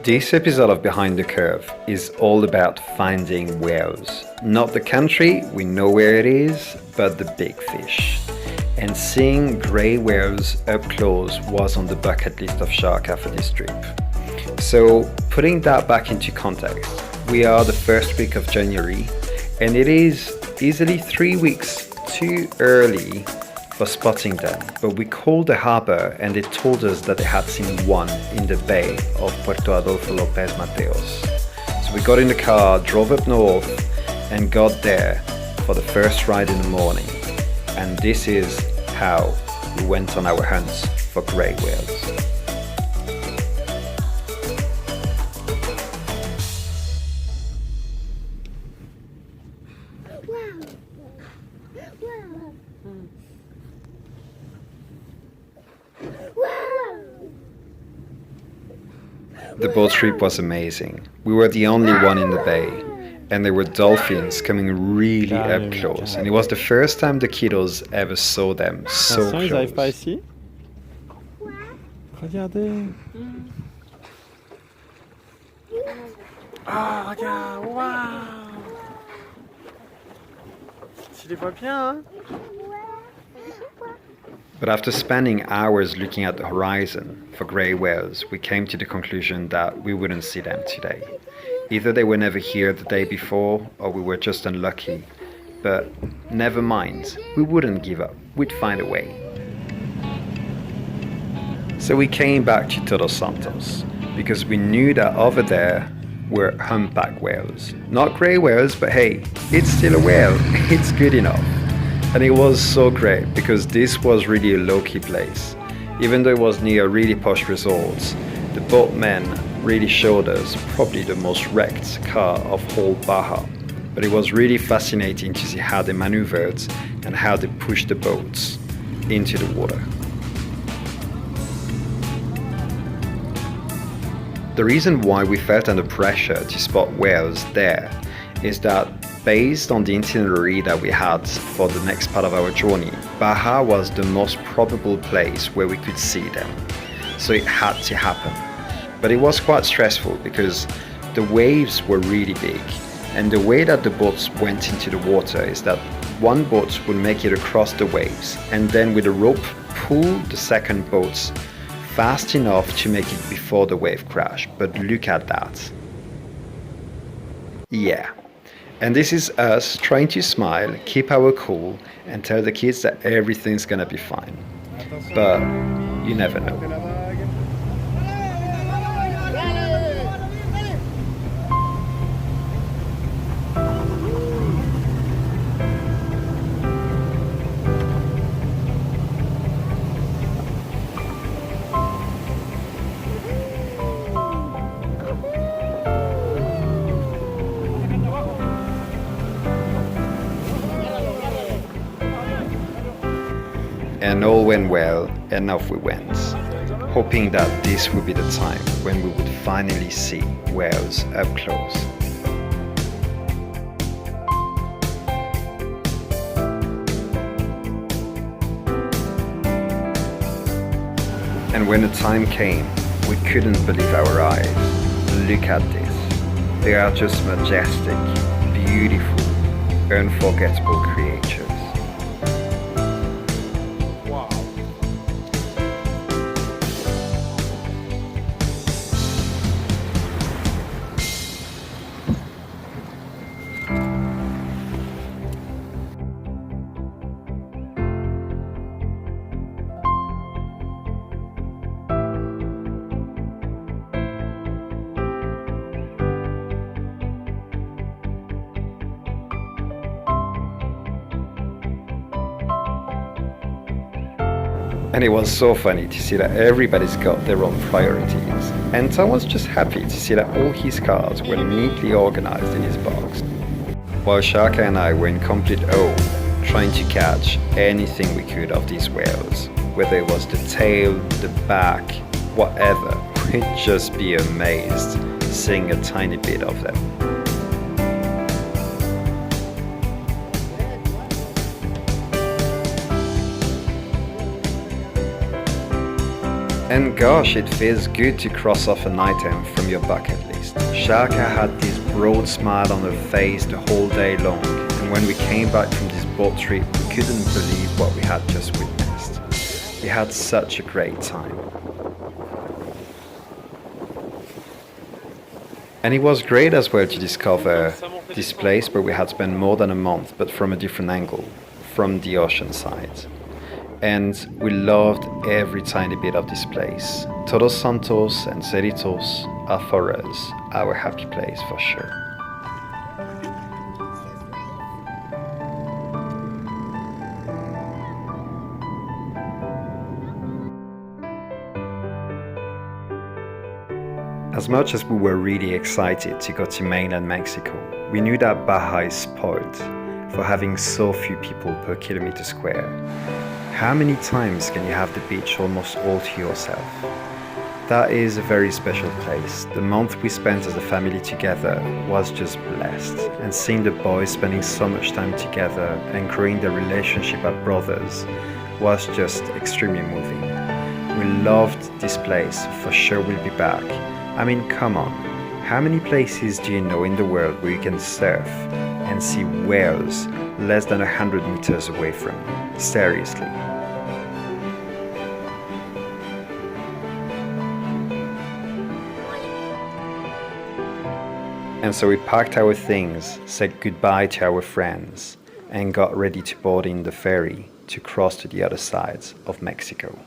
This episode of Behind the Curve is all about finding whales. Not the country, we know where it is, but the big fish. And seeing grey whales up close was on the bucket list of shark for this trip. So, putting that back into context, we are the first week of January, and it is easily 3 weeks too early for spotting them, but we called the harbour and they told us that they had seen one in the bay of Pto Adolfo Lopez Mateos. So we got in the car, drove up north and got there for the first ride in the morning. And this is how we went on our hunts for grey whales. The boat trip was amazing. We were the only one in the bay, and there were dolphins coming really up close. And it was the first time the kiddos ever saw them so close. Ils arrivent pas ici? Regardez. Ah, regarde, waouh! Tu les vois bien, hein? But after spending hours looking at the horizon for grey whales, we came to the conclusion that we wouldn't see them today. Either they were never here the day before, or we were just unlucky. But never mind, we wouldn't give up, we'd find a way. So we came back to Todos Santos, because we knew that over there were humpback whales. Not grey whales, but hey, it's still a whale, it's good enough. And it was so great because this was really a low-key place. Even though it was near really posh resorts, the boatmen really showed us probably the most wrecked car of whole Baja. But it was really fascinating to see how they maneuvered and how they pushed the boats into the water. The reason why we felt under pressure to spot whales there is that based on the itinerary that we had for the next part of our journey, Baja was the most probable place where we could see them. So it had to happen. But it was quite stressful because the waves were really big, and the way that the boats went into the water is that one boat would make it across the waves and then with a rope pull the second boat fast enough to make it before the wave crash. But look at that. Yeah. And this is us trying to smile, keep our cool, and tell the kids that everything's gonna be fine. But you never know. And all went well, and off we went, hoping that this would be the time when we would finally see whales up close. And when the time came, we couldn't believe our eyes. Look at this. They are just majestic, beautiful, unforgettable creatures. And it was so funny to see that everybody's got their own priorities. And Tom was just happy to see that all his cars were neatly organized in his box. While Shaka and I were in complete awe, trying to catch anything we could of these whales. Whether it was the tail, the back, whatever, we'd just be amazed seeing a tiny bit of them. And gosh, it feels good to cross off an item from your bucket list. Shaka had this broad smile on her face the whole day long, and when we came back from this boat trip, we couldn't believe what we had just witnessed. We had such a great time. And it was great as well to discover this place where we had spent more than a month, but from a different angle, from the ocean side. And we loved every tiny bit of this place. Todos Santos and Cerritos are for us our happy place for sure. As much as we were really excited to go to mainland Mexico, we knew that Baja is spoiled for having so few people per kilometer square. How many times can you have the beach almost all to yourself? That is a very special place. The month we spent as a family together was just blessed, and seeing the boys spending so much time together and growing their relationship as brothers was just extremely moving. We loved this place, for sure we'll be back. I mean, come on, how many places do you know in the world where you can surf and see whales less than 100 meters away from you? Seriously. And so we packed our things, said goodbye to our friends, and got ready to board in the ferry to cross to the other side of Mexico.